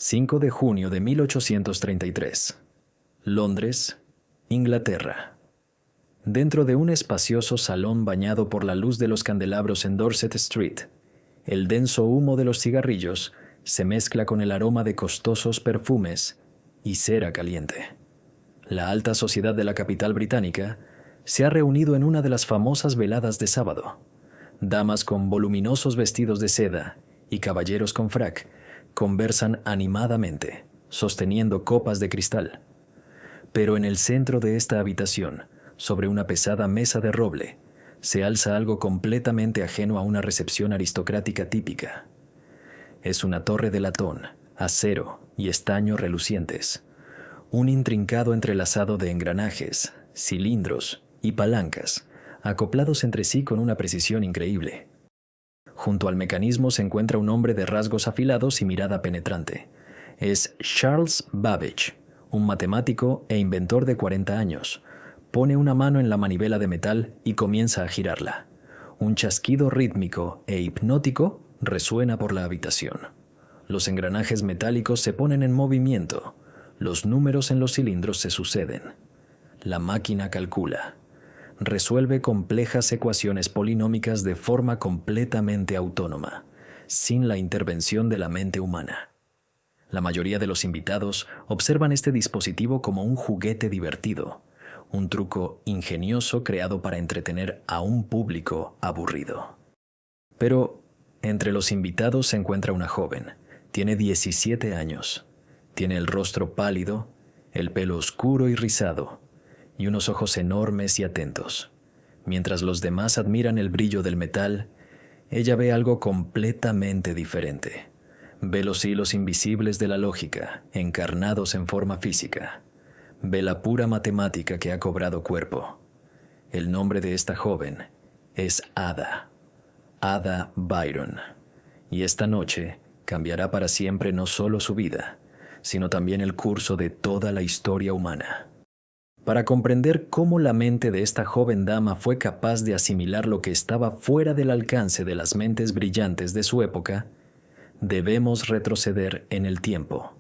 5 de junio de 1833. Londres, Inglaterra. Dentro de un espacioso salón bañado por la luz de los candelabros en Dorset Street, el denso humo de los cigarrillos se mezcla con el aroma de costosos perfumes y cera caliente. La alta sociedad de la capital británica se ha reunido en una de las famosas veladas de sábado. Damas con voluminosos vestidos de seda y caballeros con frac conversan animadamente, sosteniendo copas de cristal. Pero en el centro de esta habitación, sobre una pesada mesa de roble, se alza algo completamente ajeno a una recepción aristocrática típica. Es una torre de latón, acero y estaño relucientes, un intrincado entrelazado de engranajes, cilindros y palancas, acoplados entre sí con una precisión increíble. Junto al mecanismo se encuentra un hombre de rasgos afilados y mirada penetrante. Es Charles Babbage, un matemático e inventor de 40 años. Pone una mano en la manivela de metal y comienza a girarla. Un chasquido rítmico e hipnótico resuena por la habitación. Los engranajes metálicos se ponen en movimiento. Los números en los cilindros se suceden. La máquina calcula. Resuelve complejas ecuaciones polinómicas de forma completamente autónoma, sin la intervención de la mente humana. La mayoría de los invitados observan este dispositivo como un juguete divertido, un truco ingenioso creado para entretener a un público aburrido. Pero entre los invitados se encuentra una joven. Tiene 17 años. Tiene el rostro pálido, el pelo oscuro y rizado, y unos ojos enormes y atentos. Mientras los demás admiran el brillo del metal, ella ve algo completamente diferente. Ve los hilos invisibles de la lógica, encarnados en forma física. Ve la pura matemática que ha cobrado cuerpo. El nombre de esta joven es Ada Byron. Y esta noche cambiará para siempre no solo su vida, sino también el curso de toda la historia humana. Para comprender cómo la mente de esta joven dama fue capaz de asimilar lo que estaba fuera del alcance de las mentes brillantes de su época, debemos retroceder en el tiempo.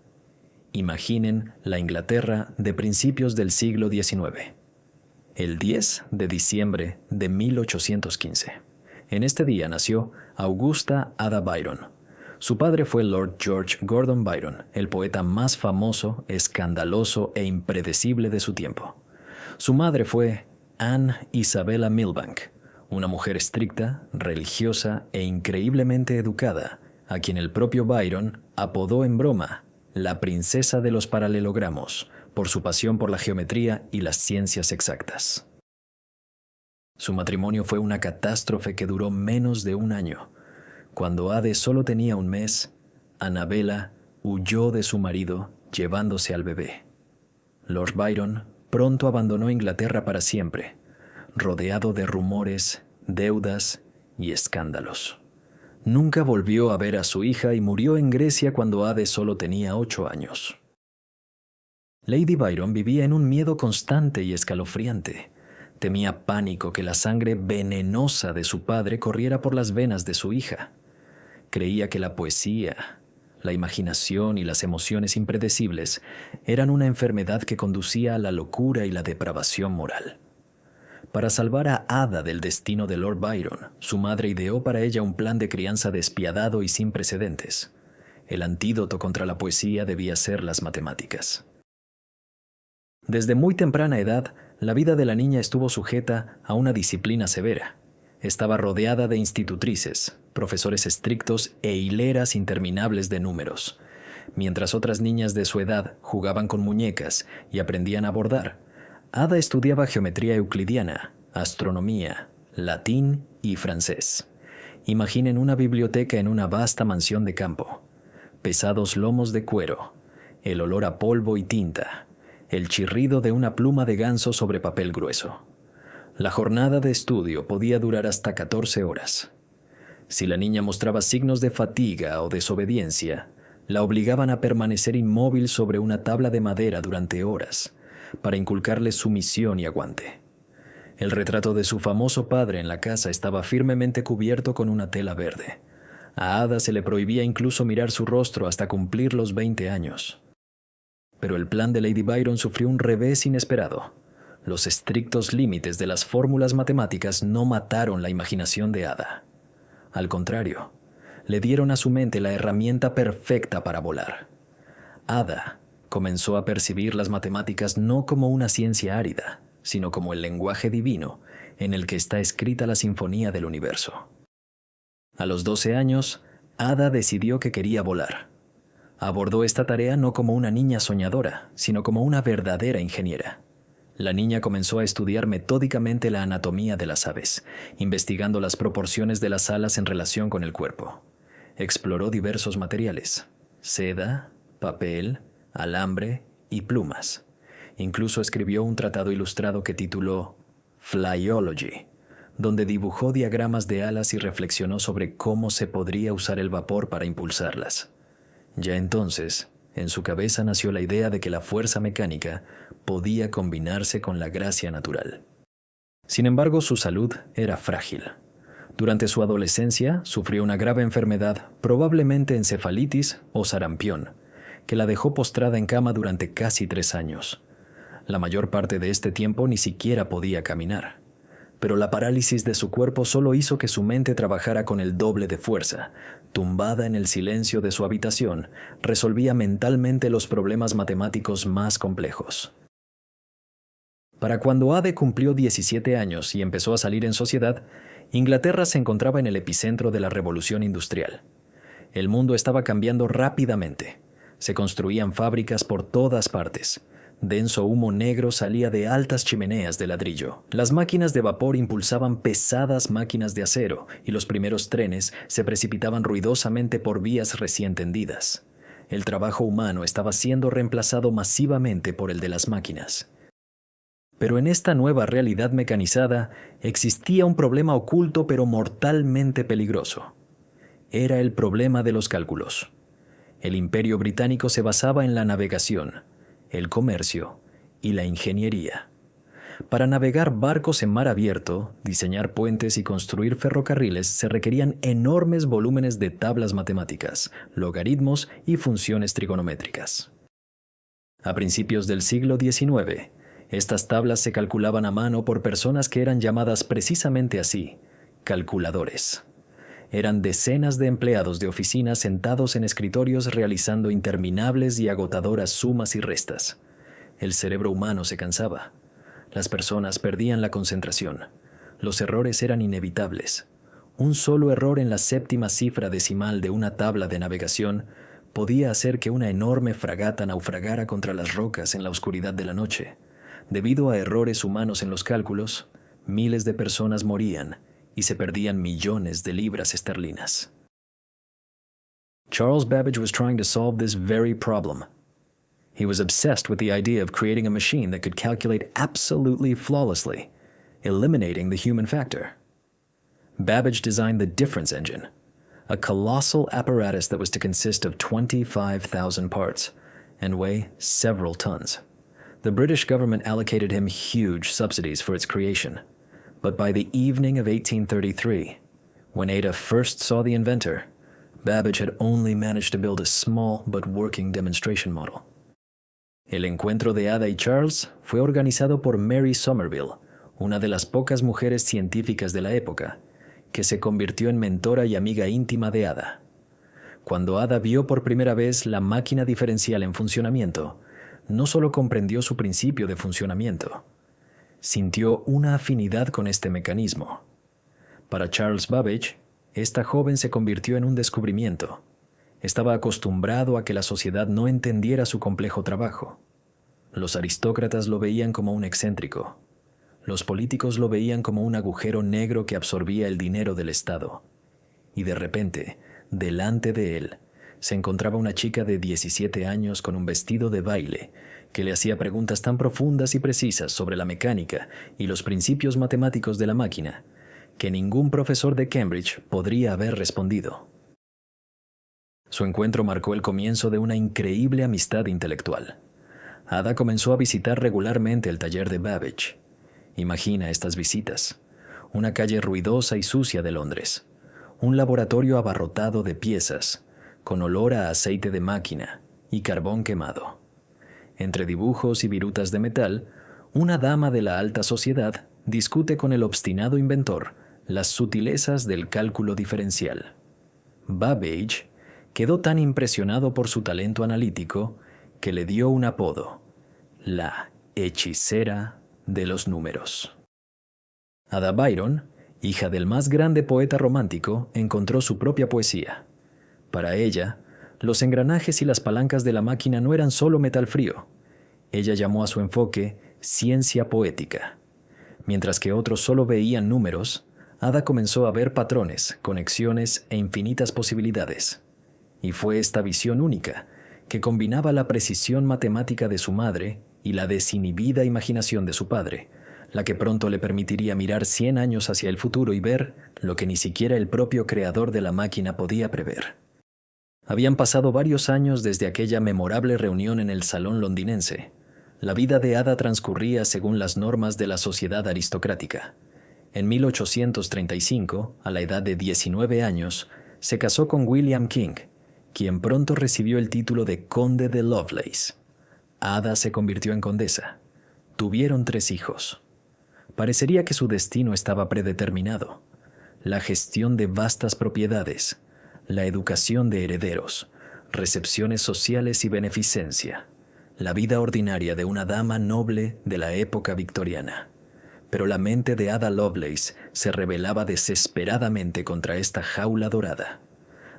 Imaginen la Inglaterra de principios del siglo XIX. El 10 de diciembre de 1815. En este día nació Augusta Ada Byron. Su padre fue Lord George Gordon Byron, el poeta más famoso, escandaloso e impredecible de su tiempo. Su madre fue Anne Isabella Milbank, una mujer estricta, religiosa e increíblemente educada, a quien el propio Byron apodó en broma la princesa de los paralelogramos, por su pasión por la geometría y las ciencias exactas. Su matrimonio fue una catástrofe que duró menos de un año. Cuando Ade solo tenía un mes, Annabella huyó de su marido llevándose al bebé. Lord Byron pronto abandonó Inglaterra para siempre, rodeado de rumores, deudas y escándalos. Nunca volvió a ver a su hija y murió en Grecia cuando Ade solo tenía 8 años. Lady Byron vivía en un miedo constante y escalofriante. Temía pánico que la sangre venenosa de su padre corriera por las venas de su hija. Creía que la poesía, la imaginación y las emociones impredecibles eran una enfermedad que conducía a la locura y la depravación moral. Para salvar a Ada del destino de Lord Byron, su madre ideó para ella un plan de crianza despiadado y sin precedentes. El antídoto contra la poesía debía ser las matemáticas. Desde muy temprana edad, la vida de la niña estuvo sujeta a una disciplina severa. Estaba rodeada de institutrices, profesores estrictos e hileras interminables de números. Mientras otras niñas de su edad jugaban con muñecas y aprendían a bordar, Ada estudiaba geometría euclidiana, astronomía, latín y francés. Imaginen una biblioteca en una vasta mansión de campo. Pesados lomos de cuero, el olor a polvo y tinta, el chirrido de una pluma de ganso sobre papel grueso. La jornada de estudio podía durar hasta 14 horas. Si la niña mostraba signos de fatiga o desobediencia, la obligaban a permanecer inmóvil sobre una tabla de madera durante horas, para inculcarle sumisión y aguante. El retrato de su famoso padre en la casa estaba firmemente cubierto con una tela verde. A Ada se le prohibía incluso mirar su rostro hasta cumplir los 20 años. Pero el plan de Lady Byron sufrió un revés inesperado. Los estrictos límites de las fórmulas matemáticas no mataron la imaginación de Ada. Al contrario, le dieron a su mente la herramienta perfecta para volar. Ada comenzó a percibir las matemáticas no como una ciencia árida, sino como el lenguaje divino en el que está escrita la sinfonía del universo. A los 12 años, Ada decidió que quería volar. Abordó esta tarea no como una niña soñadora, sino como una verdadera ingeniera. La niña comenzó a estudiar metódicamente la anatomía de las aves, investigando las proporciones de las alas en relación con el cuerpo. Exploró diversos materiales: seda, papel, alambre y plumas. Incluso escribió un tratado ilustrado que tituló Flyology, donde dibujó diagramas de alas y reflexionó sobre cómo se podría usar el vapor para impulsarlas. Ya entonces, en su cabeza nació la idea de que la fuerza mecánica podía combinarse con la gracia natural. Sin embargo, su salud era frágil. Durante su adolescencia, sufrió una grave enfermedad, probablemente encefalitis o sarampión, que la dejó postrada en cama durante casi 3 años. La mayor parte de este tiempo ni siquiera podía caminar. Pero la parálisis de su cuerpo solo hizo que su mente trabajara con el doble de fuerza. Tumbada en el silencio de su habitación, resolvía mentalmente los problemas matemáticos más complejos. Para cuando Ada cumplió 17 años y empezó a salir en sociedad, Inglaterra se encontraba en el epicentro de la revolución industrial. El mundo estaba cambiando rápidamente. Se construían fábricas por todas partes. Denso humo negro salía de altas chimeneas de ladrillo. Las máquinas de vapor impulsaban pesadas máquinas de acero y los primeros trenes se precipitaban ruidosamente por vías recién tendidas. El trabajo humano estaba siendo reemplazado masivamente por el de las máquinas. Pero en esta nueva realidad mecanizada existía un problema oculto pero mortalmente peligroso. Era el problema de los cálculos. El Imperio Británico se basaba en la navegación, el comercio y la ingeniería. Para navegar barcos en mar abierto, diseñar puentes y construir ferrocarriles se requerían enormes volúmenes de tablas matemáticas, logaritmos y funciones trigonométricas. A principios del siglo XIX, estas tablas se calculaban a mano por personas que eran llamadas precisamente así, calculadores. Eran decenas de empleados de oficina sentados en escritorios realizando interminables y agotadoras sumas y restas. El cerebro humano se cansaba. Las personas perdían la concentración. Los errores eran inevitables. Un solo error en la séptima cifra decimal de una tabla de navegación podía hacer que una enorme fragata naufragara contra las rocas en la oscuridad de la noche. Debido a errores humanos en los cálculos, miles de personas morían y se perdían millones de libras esterlinas. Charles Babbage was trying to solve this very problem. He was obsessed with the idea of creating a machine that could calculate absolutely flawlessly, eliminating the human factor. Babbage designed the difference engine, a colossal apparatus that was to consist of 25,000 parts and weigh several tons. The British government allocated him huge subsidies for its creation. But by the evening of 1833, when Ada first saw the inventor, Babbage had only managed to build a small but working demonstration model. El encuentro de Ada y Charles fue organizado por Mary Somerville, una de las pocas mujeres científicas de la época, que se convirtió en mentora y amiga íntima de Ada. Cuando Ada vio por primera vez la máquina diferencial en funcionamiento, no solo comprendió su principio de funcionamiento, sintió una afinidad con este mecanismo. Para Charles Babbage, esta joven se convirtió en un descubrimiento. Estaba acostumbrado a que la sociedad no entendiera su complejo trabajo. Los aristócratas lo veían como un excéntrico. Los políticos lo veían como un agujero negro que absorbía el dinero del Estado. Y de repente, delante de él, se encontraba una chica de 17 años con un vestido de baile que le hacía preguntas tan profundas y precisas sobre la mecánica y los principios matemáticos de la máquina que ningún profesor de Cambridge podría haber respondido. Su encuentro marcó el comienzo de una increíble amistad intelectual. Ada comenzó a visitar regularmente el taller de Babbage. Imagina estas visitas: una calle ruidosa y sucia de Londres, un laboratorio abarrotado de piezas, con olor a aceite de máquina y carbón quemado. Entre dibujos y virutas de metal, una dama de la alta sociedad discute con el obstinado inventor las sutilezas del cálculo diferencial. Babbage quedó tan impresionado por su talento analítico que le dio un apodo: la hechicera de los números. Ada Byron, hija del más grande poeta romántico, encontró su propia poesía. Para ella, los engranajes y las palancas de la máquina no eran solo metal frío. Ella llamó a su enfoque ciencia poética. Mientras que otros solo veían números, Ada comenzó a ver patrones, conexiones e infinitas posibilidades. Y fue esta visión única, que combinaba la precisión matemática de su madre y la desinhibida imaginación de su padre, la que pronto le permitiría mirar 100 años hacia el futuro y ver lo que ni siquiera el propio creador de la máquina podía prever. Habían pasado varios años desde aquella memorable reunión en el salón londinense. La vida de Ada transcurría según las normas de la sociedad aristocrática. En 1835, a la edad de 19 años, se casó con William King, quien pronto recibió el título de Conde de Lovelace. Ada se convirtió en condesa. Tuvieron 3 hijos. Parecería que su destino estaba predeterminado. La gestión de vastas propiedades, la educación de herederos, recepciones sociales y beneficencia, la vida ordinaria de una dama noble de la época victoriana. Pero la mente de Ada Lovelace se rebelaba desesperadamente contra esta jaula dorada.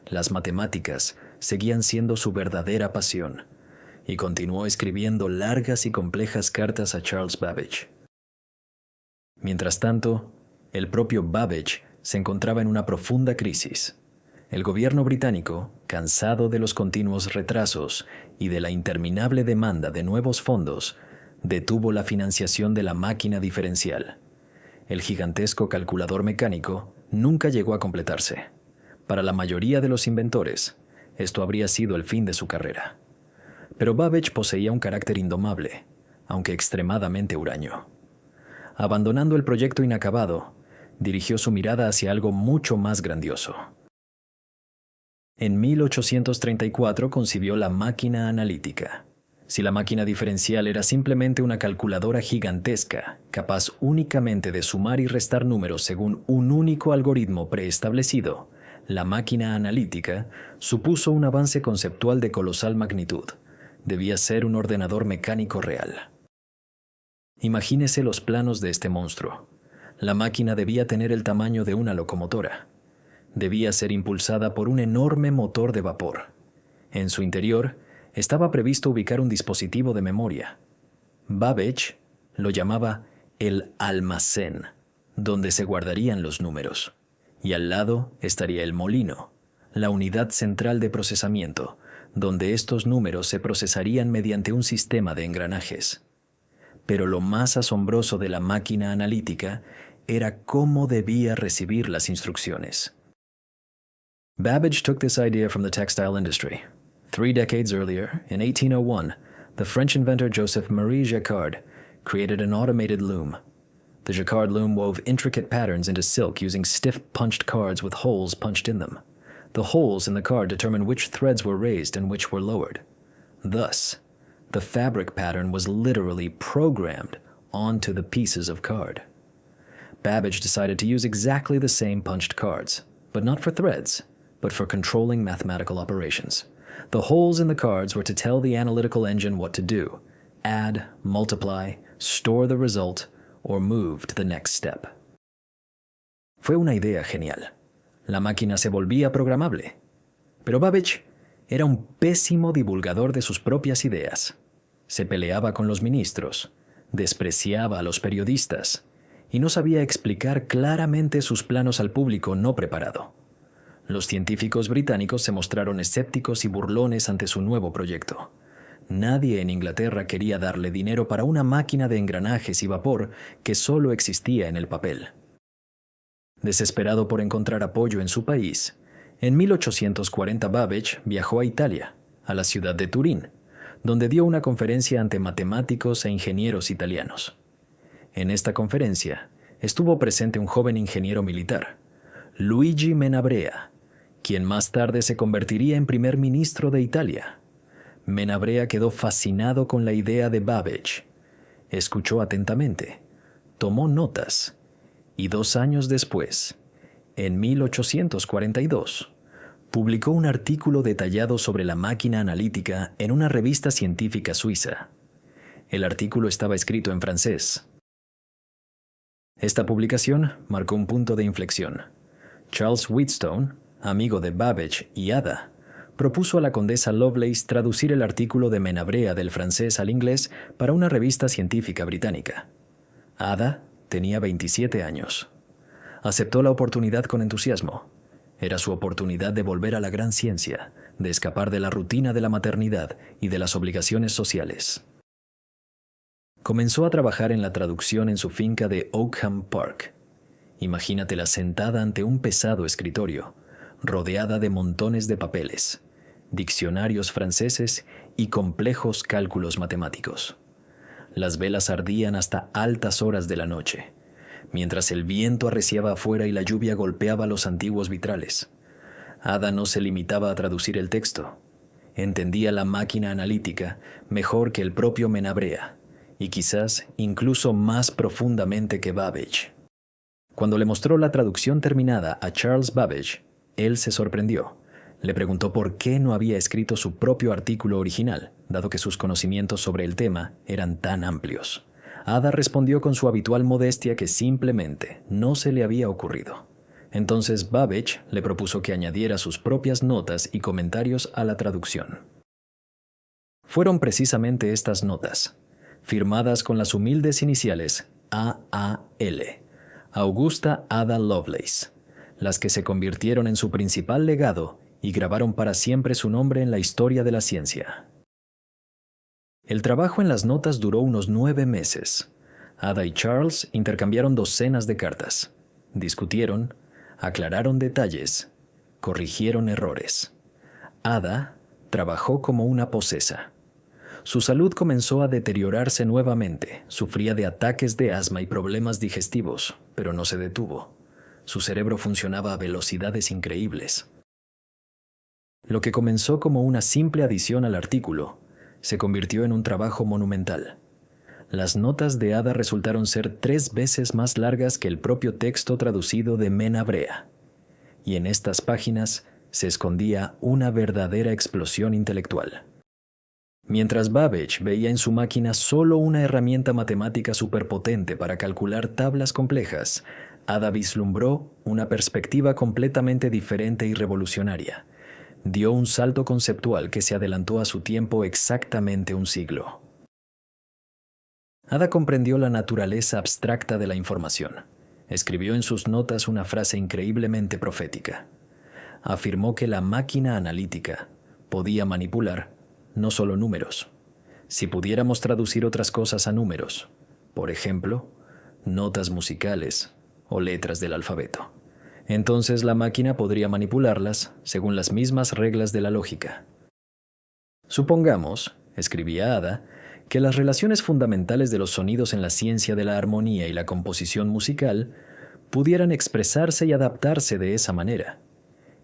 Las matemáticas seguían siendo su verdadera pasión, y continuó escribiendo largas y complejas cartas a Charles Babbage. Mientras tanto, el propio Babbage se encontraba en una profunda crisis. El gobierno británico, cansado de los continuos retrasos y de la interminable demanda de nuevos fondos, detuvo la financiación de la máquina diferencial. El gigantesco calculador mecánico nunca llegó a completarse. Para la mayoría de los inventores, esto habría sido el fin de su carrera. Pero Babbage poseía un carácter indomable, aunque extremadamente huraño. Abandonando el proyecto inacabado, dirigió su mirada hacia algo mucho más grandioso. En 1834 concibió la máquina analítica. Si la máquina diferencial era simplemente una calculadora gigantesca, capaz únicamente de sumar y restar números según un único algoritmo preestablecido, la máquina analítica supuso un avance conceptual de colosal magnitud. Debía ser un ordenador mecánico real. Imagínese los planos de este monstruo. La máquina debía tener el tamaño de una locomotora. Debía ser impulsada por un enorme motor de vapor. En su interior estaba previsto ubicar un dispositivo de memoria. Babbage lo llamaba el almacén, donde se guardarían los números. Y al lado estaría el molino, la unidad central de procesamiento, donde estos números se procesarían mediante un sistema de engranajes. Pero lo más asombroso de la máquina analítica era cómo debía recibir las instrucciones. Babbage took this idea from the textile industry. 3 decades earlier, in 1801, the French inventor Joseph-Marie Jacquard created an automated loom. The Jacquard loom wove intricate patterns into silk using stiff punched cards with holes punched in them. The holes in the card determined which threads were raised and which were lowered. Thus, the fabric pattern was literally programmed onto the pieces of card. Babbage decided to use exactly the same punched cards, but not for threads, but for controlling mathematical operations. The holes in the cards were to tell the analytical engine what to do: add, multiply, store the result, or move to the next step. Fue una idea genial. La máquina se volvía programable. Pero Babbage era un pésimo divulgador de sus propias ideas. Se peleaba con los ministros, despreciaba a los periodistas y no sabía explicar claramente sus planos al público no preparado. Los científicos británicos se mostraron escépticos y burlones ante su nuevo proyecto. Nadie en Inglaterra quería darle dinero para una máquina de engranajes y vapor que solo existía en el papel. Desesperado por encontrar apoyo en su país, en 1840 Babbage viajó a Italia, a la ciudad de Turín, donde dio una conferencia ante matemáticos e ingenieros italianos. En esta conferencia estuvo presente un joven ingeniero militar. Luigi Menabrea, quien más tarde se convertiría en primer ministro de Italia. Menabrea quedó fascinado con la idea de Babbage. Escuchó atentamente, tomó notas y 2 años después, en 1842, publicó un artículo detallado sobre la máquina analítica en una revista científica suiza. El artículo estaba escrito en francés. Esta publicación marcó un punto de inflexión. Charles Wheatstone, amigo de Babbage y Ada, propuso a la condesa Lovelace traducir el artículo de Menabrea del francés al inglés para una revista científica británica. Ada tenía 27 años. Aceptó la oportunidad con entusiasmo. Era su oportunidad de volver a la gran ciencia, de escapar de la rutina de la maternidad y de las obligaciones sociales. Comenzó a trabajar en la traducción en su finca de Oakham Park. Imagínatela sentada ante un pesado escritorio, rodeada de montones de papeles, diccionarios franceses y complejos cálculos matemáticos. Las velas ardían hasta altas horas de la noche, mientras el viento arreciaba afuera y la lluvia golpeaba los antiguos vitrales. Ada no se limitaba a traducir el texto. Entendía la máquina analítica mejor que el propio Menabrea, y quizás incluso más profundamente que Babbage. Cuando le mostró la traducción terminada a Charles Babbage, él se sorprendió. Le preguntó por qué no había escrito su propio artículo original, dado que sus conocimientos sobre el tema eran tan amplios. Ada respondió con su habitual modestia que simplemente no se le había ocurrido. Entonces Babbage le propuso que añadiera sus propias notas y comentarios a la traducción. Fueron precisamente estas notas, firmadas con las humildes iniciales AAL, Augusta Ada Lovelace, las que se convirtieron en su principal legado y grabaron para siempre su nombre en la historia de la ciencia. El trabajo en las notas duró unos 9 meses. Ada y Charles intercambiaron docenas de cartas, discutieron, aclararon detalles, corrigieron errores. Ada trabajó como una posesa. Su salud comenzó a deteriorarse nuevamente, sufría de ataques de asma y problemas digestivos, pero no se detuvo. Su cerebro funcionaba a velocidades increíbles. Lo que comenzó como una simple adición al artículo se convirtió en un trabajo monumental. Las notas de Ada resultaron ser 3 veces más largas que el propio texto traducido de Menabrea, y en estas páginas se escondía una verdadera explosión intelectual. Mientras Babbage veía en su máquina solo una herramienta matemática superpotente para calcular tablas complejas, Ada vislumbró una perspectiva completamente diferente y revolucionaria. Dio un salto conceptual que se adelantó a su tiempo exactamente un siglo. Ada comprendió la naturaleza abstracta de la información. Escribió en sus notas una frase increíblemente profética. Afirmó que la máquina analítica podía manipular no solo números. Si pudiéramos traducir otras cosas a números, por ejemplo, notas musicales o letras del alfabeto, entonces la máquina podría manipularlas según las mismas reglas de la lógica. Supongamos, escribía Ada, que las relaciones fundamentales de los sonidos en la ciencia de la armonía y la composición musical pudieran expresarse y adaptarse de esa manera.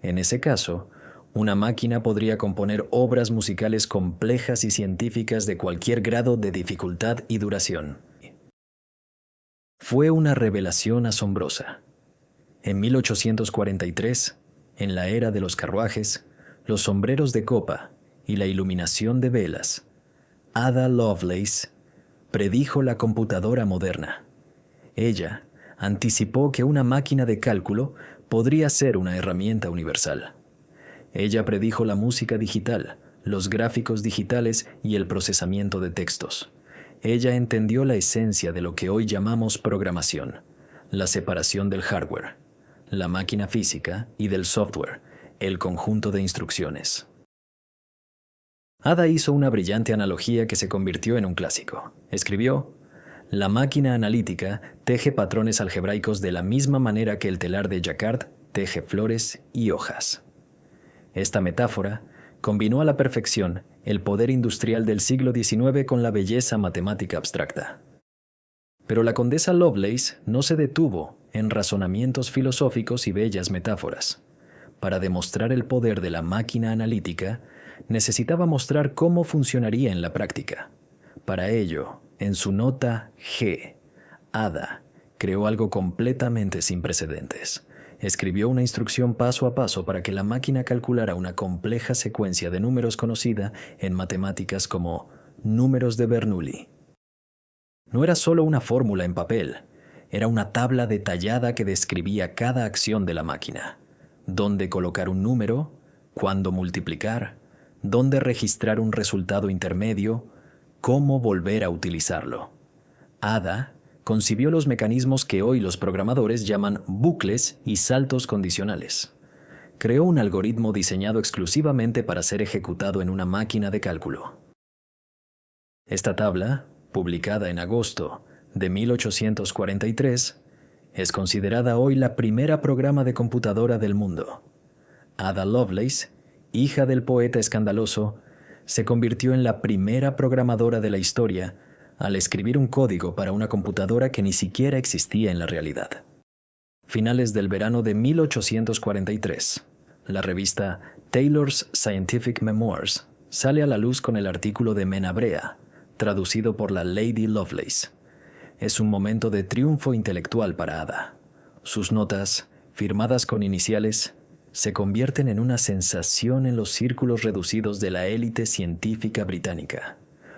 En ese caso, una máquina podría componer obras musicales complejas y científicas de cualquier grado de dificultad y duración. Fue una revelación asombrosa. En 1843, en la era de los carruajes, los sombreros de copa y la iluminación de velas, Ada Lovelace predijo la computadora moderna. Ella anticipó que una máquina de cálculo podría ser una herramienta universal. Ella predijo la música digital, los gráficos digitales y el procesamiento de textos. Ella entendió la esencia de lo que hoy llamamos programación, la separación del hardware, la máquina física y del software, el conjunto de instrucciones. Ada hizo una brillante analogía que se convirtió en un clásico. Escribió: la máquina analítica teje patrones algebraicos de la misma manera que el telar de Jacquard teje flores y hojas. Esta metáfora combinó a la perfección el poder industrial del siglo XIX con la belleza matemática abstracta. Pero la condesa Lovelace no se detuvo en razonamientos filosóficos y bellas metáforas. Para demostrar el poder de la máquina analítica, necesitaba mostrar cómo funcionaría en la práctica. Para ello, en su nota G, Ada creó algo completamente sin precedentes. Escribió una instrucción paso a paso para que la máquina calculara una compleja secuencia de números conocida en matemáticas como números de Bernoulli. No era solo una fórmula en papel, era una tabla detallada que describía cada acción de la máquina: dónde colocar un número, cuándo multiplicar, dónde registrar un resultado intermedio, cómo volver a utilizarlo. Ada concibió los mecanismos que hoy los programadores llaman bucles y saltos condicionales. Creó un algoritmo diseñado exclusivamente para ser ejecutado en una máquina de cálculo. Esta tabla, publicada en agosto de 1843, es considerada hoy la primera programa de computadora del mundo. Ada Lovelace, hija del poeta escandaloso, se convirtió en la primera programadora de la historia al escribir un código para una computadora que ni siquiera existía en la realidad. Finales del verano de 1843, la revista Taylor's Scientific Memoirs sale a la luz con el artículo de Menabrea, traducido por la Lady Lovelace. Es un momento de triunfo intelectual para Ada. Sus notas, firmadas con iniciales, se convierten en una sensación en los círculos reducidos de la élite científica británica.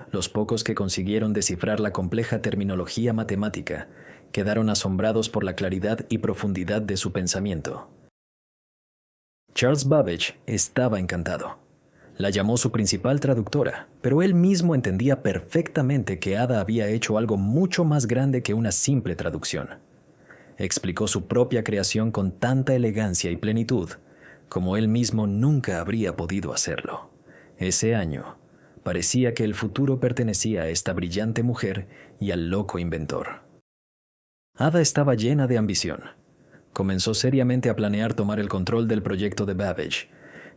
Los pocos que consiguieron descifrar la compleja terminología matemática quedaron asombrados por la claridad y profundidad de su pensamiento. Charles Babbage estaba encantado. La llamó su principal traductora, pero él mismo entendía perfectamente que Ada había hecho algo mucho más grande que una simple traducción. Explicó su propia creación con tanta elegancia y plenitud como él mismo nunca habría podido hacerlo. Ese año, parecía que el futuro pertenecía a esta brillante mujer y al loco inventor. Ada estaba llena de ambición. Comenzó seriamente a planear tomar el control del proyecto de Babbage.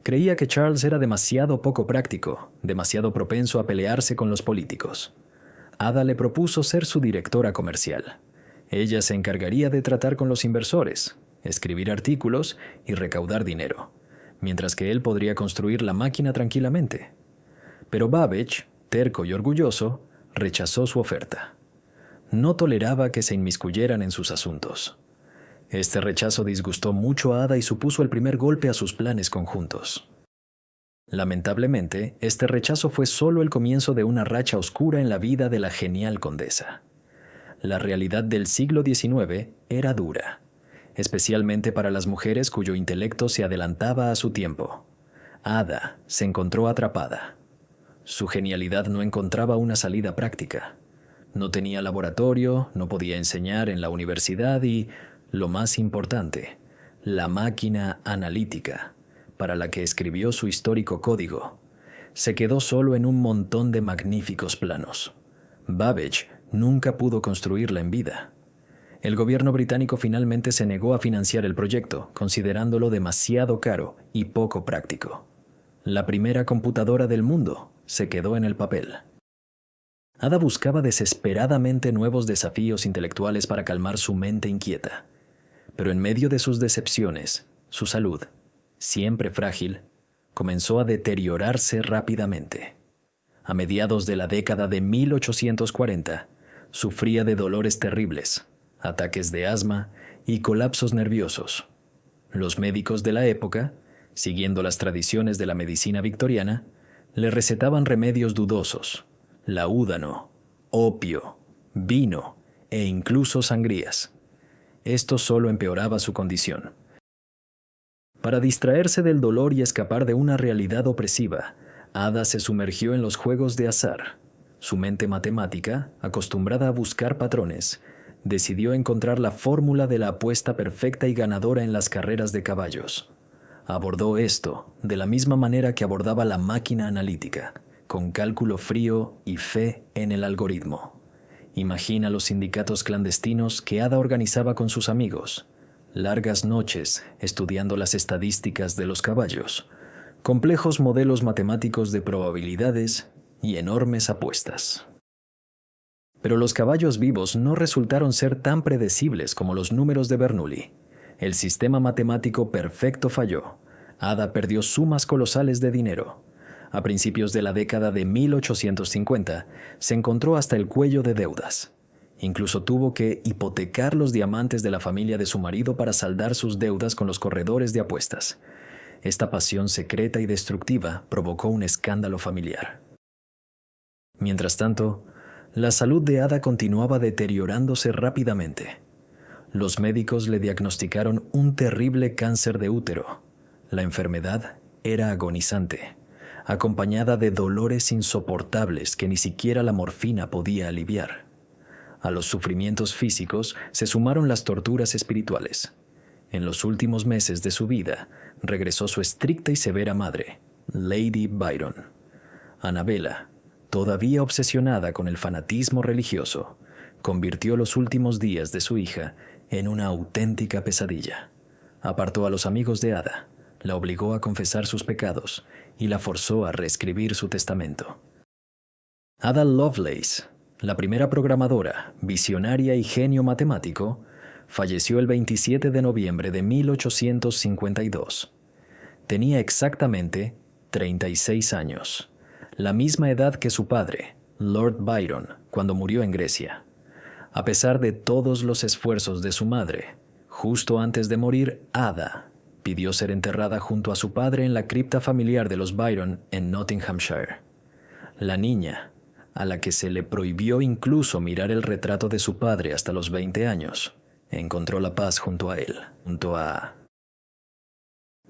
Creía que Charles era demasiado poco práctico, demasiado propenso a pelearse con los políticos. Ada le propuso ser su directora comercial. Ella se encargaría de tratar con los inversores, escribir artículos y recaudar dinero, mientras que él podría construir la máquina tranquilamente. Pero Babbage, terco y orgulloso, rechazó su oferta. No toleraba que se inmiscuyeran en sus asuntos. Este rechazo disgustó mucho a Ada y supuso el primer golpe a sus planes conjuntos. Lamentablemente, este rechazo fue solo el comienzo de una racha oscura en la vida de la genial condesa. La realidad del siglo XIX era dura, especialmente para las mujeres cuyo intelecto se adelantaba a su tiempo. Ada se encontró atrapada. Su genialidad no encontraba una salida práctica. No tenía laboratorio, no podía enseñar en la universidad y, lo más importante, la máquina analítica, para la que escribió su histórico código, se quedó solo en un montón de magníficos planos. Babbage nunca pudo construirla en vida. El gobierno británico finalmente se negó a financiar el proyecto, considerándolo demasiado caro y poco práctico. La primera computadora del mundo se quedó en el papel. Ada buscaba desesperadamente nuevos desafíos intelectuales para calmar su mente inquieta. Pero en medio de sus decepciones, su salud, siempre frágil, comenzó a deteriorarse rápidamente. A mediados de la década de 1840, sufría de dolores terribles, ataques de asma y colapsos nerviosos. Los médicos de la época, siguiendo las tradiciones de la medicina victoriana, le recetaban remedios dudosos: laúdano, opio, vino e incluso sangrías. Esto solo empeoraba su condición. Para distraerse del dolor y escapar de una realidad opresiva, Ada se sumergió en los juegos de azar. Su mente matemática, acostumbrada a buscar patrones, decidió encontrar la fórmula de la apuesta perfecta y ganadora en las carreras de caballos. Abordó esto de la misma manera que abordaba la máquina analítica, con cálculo frío y fe en el algoritmo. Imagina los sindicatos clandestinos que Ada organizaba con sus amigos, largas noches estudiando las estadísticas de los caballos, complejos modelos matemáticos de probabilidades y enormes apuestas. Pero los caballos vivos no resultaron ser tan predecibles como los números de Bernoulli. El sistema matemático perfecto falló. Ada perdió sumas colosales de dinero. A principios de la década de 1850, se encontró hasta el cuello de deudas. Incluso tuvo que hipotecar los diamantes de la familia de su marido para saldar sus deudas con los corredores de apuestas. Esta pasión secreta y destructiva provocó un escándalo familiar. Mientras tanto, la salud de Ada continuaba deteriorándose rápidamente. Los médicos le diagnosticaron un terrible cáncer de útero. La enfermedad era agonizante, acompañada de dolores insoportables que ni siquiera la morfina podía aliviar. A los sufrimientos físicos se sumaron las torturas espirituales. En los últimos meses de su vida, regresó su estricta y severa madre, Lady Byron. Annabella, todavía obsesionada con el fanatismo religioso, convirtió los últimos días de su hija en una auténtica pesadilla. Apartó a los amigos de Ada, la obligó a confesar sus pecados y la forzó a reescribir su testamento. Ada Lovelace, la primera programadora, visionaria y genio matemático, falleció el 27 de noviembre de 1852. Tenía exactamente 36 años, la misma edad que su padre, Lord Byron, cuando murió en Grecia. A pesar de todos los esfuerzos de su madre, justo antes de morir, Ada pidió ser enterrada junto a su padre en la cripta familiar de los Byron en Nottinghamshire. La niña, a la que se le prohibió incluso mirar el retrato de su padre hasta los 20 años, encontró la paz junto a él,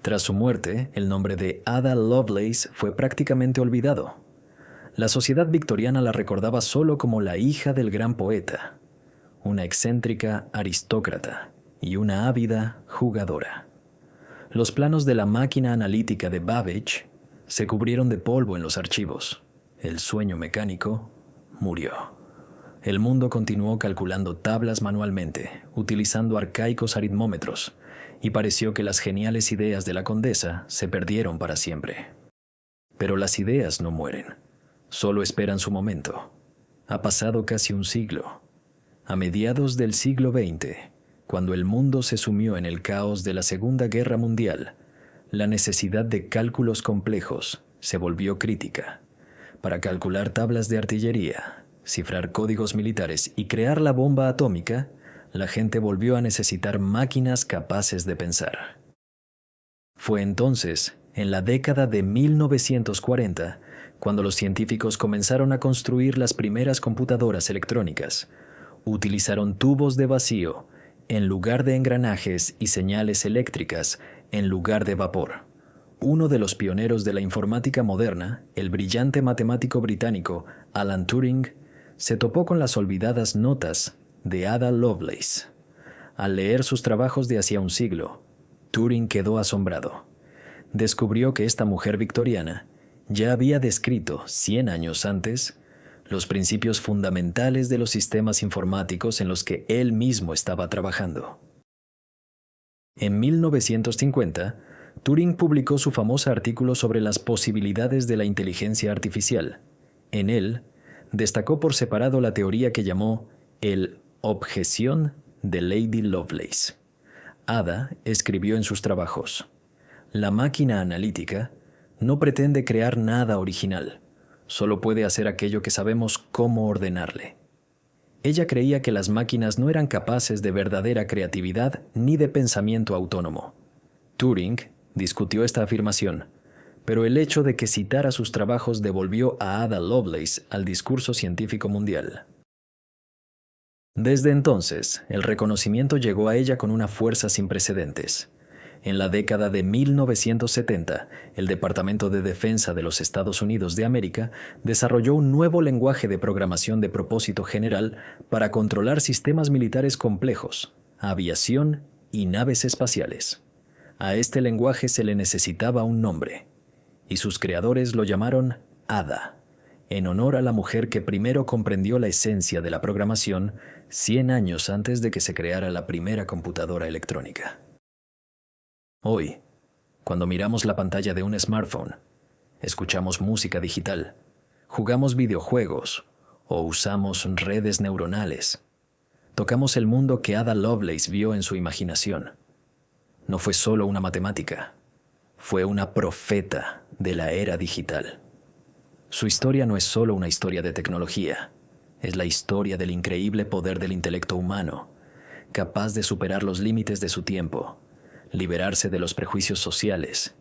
Tras su muerte, el nombre de Ada Lovelace fue prácticamente olvidado. La sociedad victoriana la recordaba solo como la hija del gran poeta, una excéntrica aristócrata y una ávida jugadora. Los planos de la máquina analítica de Babbage se cubrieron de polvo en los archivos. El sueño mecánico murió. El mundo continuó calculando tablas manualmente, utilizando arcaicos aritmómetros, y pareció que las geniales ideas de la condesa se perdieron para siempre. Pero las ideas no mueren, solo esperan su momento. Ha pasado casi un siglo. A mediados del siglo XX, cuando el mundo se sumió en el caos de la Segunda Guerra Mundial, la necesidad de cálculos complejos se volvió crítica. Para calcular tablas de artillería, cifrar códigos militares y crear la bomba atómica, la gente volvió a necesitar máquinas capaces de pensar. Fue entonces, en la década de 1940, cuando los científicos comenzaron a construir las primeras computadoras electrónicas. Utilizaron tubos de vacío en lugar de engranajes y señales eléctricas en lugar de vapor. Uno de los pioneros de la informática moderna, el brillante matemático británico Alan Turing, se topó con las olvidadas notas de Ada Lovelace. Al leer sus trabajos de hacía un siglo, Turing quedó asombrado. Descubrió que esta mujer victoriana ya había descrito 100 años antes los principios fundamentales de los sistemas informáticos en los que él mismo estaba trabajando. En 1950, Turing publicó su famoso artículo sobre las posibilidades de la inteligencia artificial. En él, destacó por separado la teoría que llamó el objeción de Lady Lovelace. Ada escribió en sus trabajos: la máquina analítica no pretende crear nada original, solo puede hacer aquello que sabemos cómo ordenarle. Ella creía que las máquinas no eran capaces de verdadera creatividad ni de pensamiento autónomo. Turing discutió esta afirmación, pero el hecho de que citara sus trabajos devolvió a Ada Lovelace al discurso científico mundial. Desde entonces, el reconocimiento llegó a ella con una fuerza sin precedentes. En la década de 1970, el Departamento de Defensa de los Estados Unidos de América desarrolló un nuevo lenguaje de programación de propósito general para controlar sistemas militares complejos, aviación y naves espaciales. A este lenguaje se le necesitaba un nombre, y sus creadores lo llamaron Ada, en honor a la mujer que primero comprendió la esencia de la programación 100 años antes de que se creara la primera computadora electrónica. Hoy, cuando miramos la pantalla de un smartphone, escuchamos música digital, jugamos videojuegos o usamos redes neuronales. Tocamos el mundo que Ada Lovelace vio en su imaginación. No fue solo una matemática, fue una profeta de la era digital. Su historia no es solo una historia de tecnología, es la historia del increíble poder del intelecto humano, capaz de superar los límites de su tiempo, liberarse de los prejuicios sociales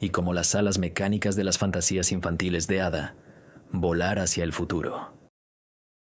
y, como las alas mecánicas de las fantasías infantiles de Ada, volar hacia el futuro.